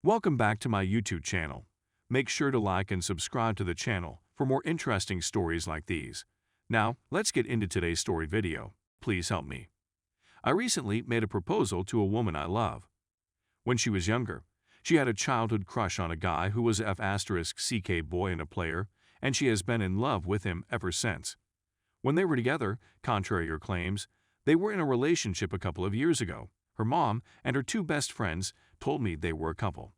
Welcome back to my YouTube channel. Make sure to like and subscribe to the channel for more interesting stories like these. Now, let's get into today's story video. Please help me. I recently made a proposal to a woman I love. When she was younger, she had a childhood crush on a guy who was a F***ck boy and a player, and she has been in love with him ever since. When they were together, contrary to her claims, they were in a relationship a couple of years ago. Her mom and her two best friends told me they were a couple.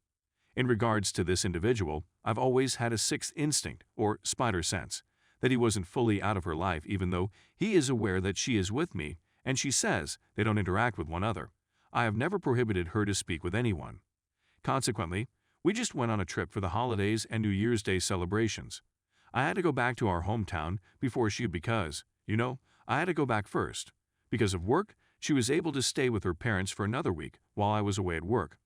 In regards to this individual, I've always had a sixth instinct, or spider sense, that he wasn't fully out of her life even though he is aware that she is with me and she says they don't interact with one another. I have never prohibited her to speak with anyone. Consequently, we just went on a trip for the holidays and New Year's Day celebrations. I had to go back to our hometown before she because, I had to go back first. Because of work, she was able to stay with her parents for another week while I was away at work.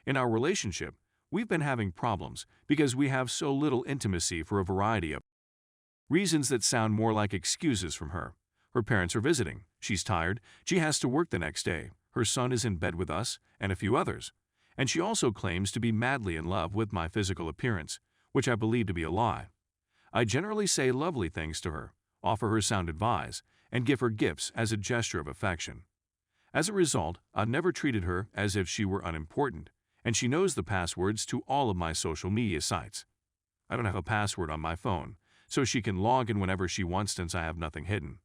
In our relationship, we've been having problems because we have so little intimacy for a variety of reasons that sound more like excuses from her. Her parents are visiting, she's tired, she has to work the next day, her son is in bed with us, and a few others. And she also claims to be madly in love with my physical appearance, which I believe to be a lie. I generally say lovely things to her, offer her sound advice, and give her gifts as a gesture of affection. As a result, I've never treated her as if she were unimportant, and she knows the passwords to all of my social media sites. I don't have a password on my phone, so she can log in whenever she wants since I have nothing hidden.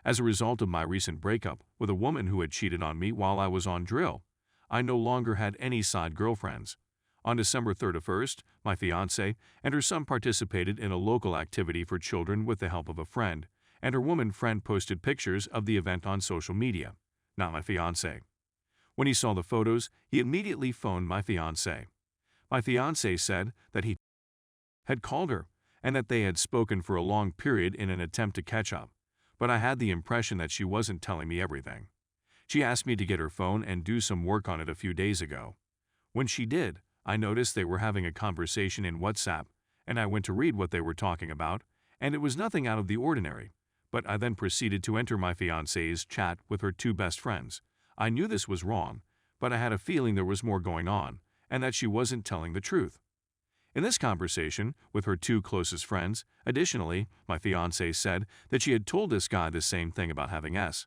As a result of my recent breakup with a woman who had cheated on me while I was on drill, I no longer had any side girlfriends. On December 31st, my fiancée and her son participated in a local activity for children with the help of a friend, and her woman friend posted pictures of the event on social media, not my fiancé. When he saw the photos, he immediately phoned my fiancé. My fiancé said that he had called her and that they had spoken for a long period in an attempt to catch up, but I had the impression that she wasn't telling me everything. She asked me to get her phone and do some work on it a few days ago. When she did, I noticed they were having a conversation in WhatsApp, and I went to read what they were talking about, and it was nothing out of the ordinary. But I then proceeded to enter my fiancée's chat with her two best friends. I knew this was wrong, but I had a feeling there was more going on, and that she wasn't telling the truth. In this conversation with her two closest friends, additionally, my fiancée said that she had told this guy the same thing about having S,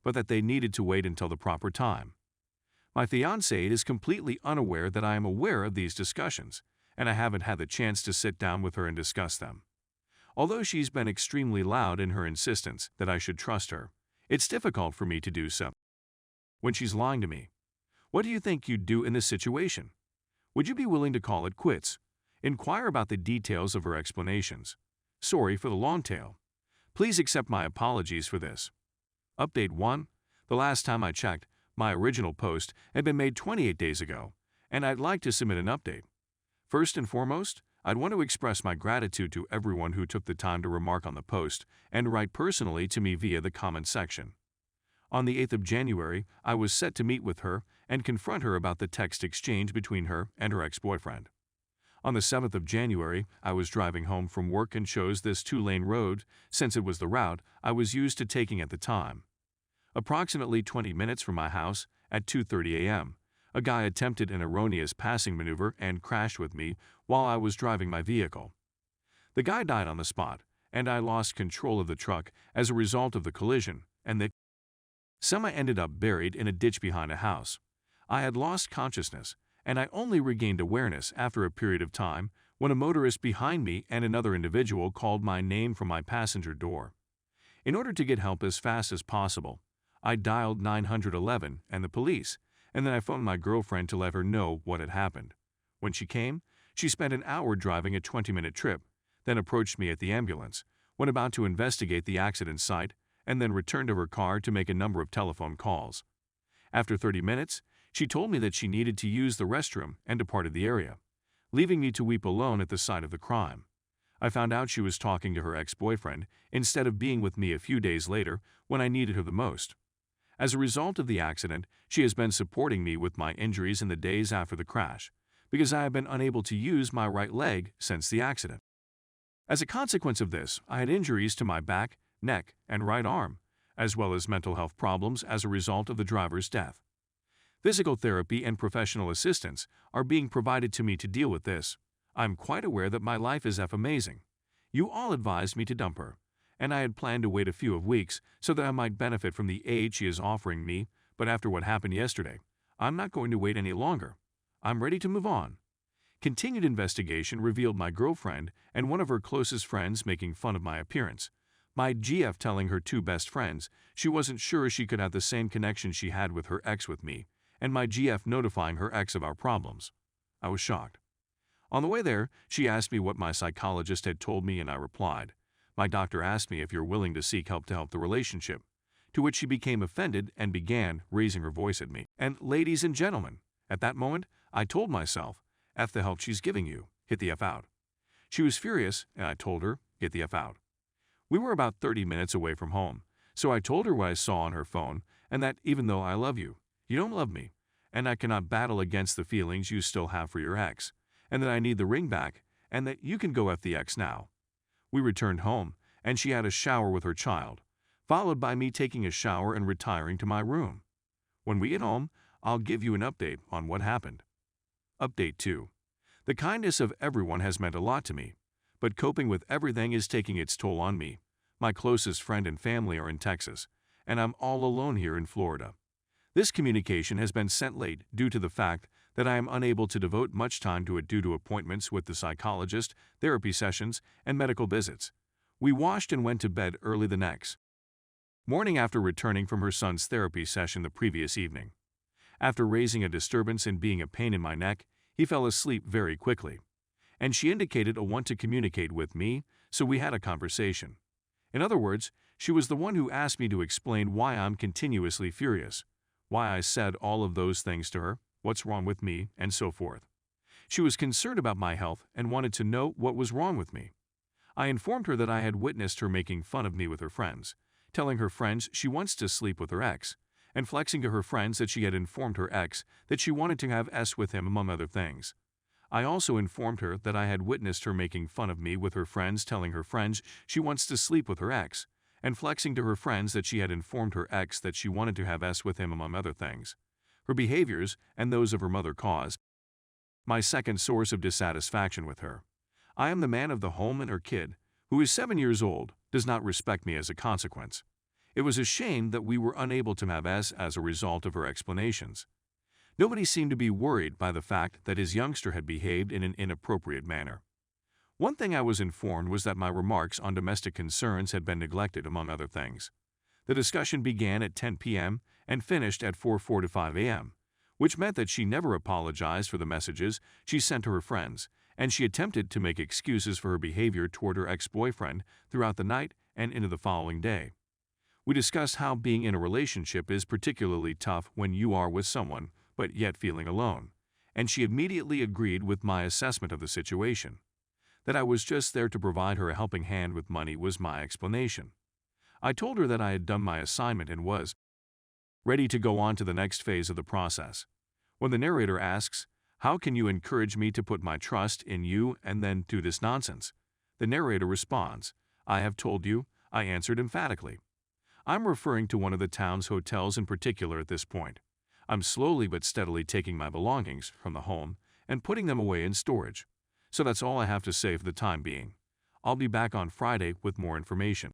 but that they needed to wait until the proper time. My fiancée is completely unaware that I am aware of these discussions, and I haven't had the chance to sit down with her and discuss them. Although she's been extremely loud in her insistence that I should trust her, it's difficult for me to do so when she's lying to me. What do you think you'd do in this situation? Would you be willing to call it quits? Inquire about the details of her explanations. Sorry for the long tail. Please accept my apologies for this. Update 1. The last time I checked, my original post had been made 28 days ago, and I'd like to submit an update. First and foremost, I'd want to express my gratitude to everyone who took the time to remark on the post and write personally to me via the comment section. On the 8th of January, I was set to meet with her and confront her about the text exchange between her and her ex-boyfriend. On the 7th of January, I was driving home from work and chose this two-lane road since it was the route I was used to taking at the time. Approximately 20 minutes from my house, at 2:30 a.m., a guy attempted an erroneous passing maneuver and crashed with me while I was driving my vehicle. The guy died on the spot, and I lost control of the truck as a result of the collision, and the semi ended up buried in a ditch behind a house. I had lost consciousness, and I only regained awareness after a period of time when a motorist behind me and another individual called my name from my passenger door. In order to get help as fast as possible, I dialed 911 and the police, and then I phoned my girlfriend to let her know what had happened. When she came, she spent an hour driving a 20-minute trip, then approached me at the ambulance, went about to investigate the accident site, and then returned to her car to make a number of telephone calls. After 30 minutes, she told me that she needed to use the restroom and departed the area, leaving me to weep alone at the site of the crime. I found out she was talking to her ex-boyfriend instead of being with me a few days later when I needed her the most. As a result of the accident, she has been supporting me with my injuries in the days after the crash, because I have been unable to use my right leg since the accident. As a consequence of this, I had injuries to my back, neck, and right arm, as well as mental health problems as a result of the driver's death. Physical therapy and professional assistance are being provided to me to deal with this. I'm quite aware that my life is amazing. You all advised me to dump her, and I had planned to wait a few weeks so that I might benefit from the aid she is offering me, but after what happened yesterday, I'm not going to wait any longer. I'm ready to move on. Continued investigation revealed my girlfriend and one of her closest friends making fun of my appearance. My GF telling her two best friends she wasn't sure she could have the same connection she had with her ex with me, and my GF notifying her ex of our problems. I was shocked. On the way there, she asked me what my psychologist had told me, and I replied, "My doctor asked me if you're willing to seek help to help the relationship," to which she became offended and began raising her voice at me. And ladies and gentlemen, at that moment, I told myself, F the help she's giving you, hit the F out. She was furious, and I told her, get the F out. We were about 30 minutes away from home, so I told her what I saw on her phone, and that even though I love you, you don't love me, and I cannot battle against the feelings you still have for your ex, and that I need the ring back, and that you can go F the ex now. We returned home, and she had a shower with her child, followed by me taking a shower and retiring to my room. When we get home, I'll give you an update on what happened. Update 2. The kindness of everyone has meant a lot to me, but coping with everything is taking its toll on me. My closest friend and family are in Texas, and I'm all alone here in Florida. This communication has been sent late due to the fact that I am unable to devote much time to it due to appointments with the psychologist, therapy sessions, and medical visits. We washed and went to bed early the next morning after returning from her son's therapy session the previous evening. After raising a disturbance and being a pain in my neck, he fell asleep very quickly, and she indicated a want to communicate with me, so we had a conversation. In other words, she was the one who asked me to explain why I'm continuously furious, why I said all of those things to her, what's wrong with me, and so forth. She was concerned about my health and wanted to know what was wrong with me. I informed her that I had witnessed her making fun of me with her friends, telling her friends she wants to sleep with her ex, and flexing to her friends that she had informed her ex that she wanted to have S with him, among other things. I also informed her that I had witnessed her making fun of me with her friends, telling her friends she wants to sleep with her ex, and flexing to her friends that she had informed her ex that she wanted to have S with him, among other things. Her behaviors and those of her mother caused my second source of dissatisfaction with her. I am the man of the home, and her kid, who is 7 years old, does not respect me as a consequence. It was a shame that we were unable to have S as a result of her explanations. Nobody seemed to be worried by the fact that his youngster had behaved in an inappropriate manner. One thing I was informed was that my remarks on domestic concerns had been neglected, among other things. The discussion began at 10 p.m. and finished at 4:45 a.m., which meant that she never apologized for the messages she sent to her friends, and she attempted to make excuses for her behavior toward her ex-boyfriend throughout the night and into the following day. We discussed how being in a relationship is particularly tough when you are with someone, but yet feeling alone, and she immediately agreed with my assessment of the situation. That I was just there to provide her a helping hand with money was my explanation. I told her that I had done my assignment and was ready to go on to the next phase of the process. When the narrator asks, "How can you encourage me to put my trust in you and then do this nonsense?" the narrator responds, "I have told you," I answered emphatically. I'm referring to one of the town's hotels in particular at this point. I'm slowly but steadily taking my belongings from the home and putting them away in storage. So that's all I have to say for the time being. I'll be back on Friday with more information.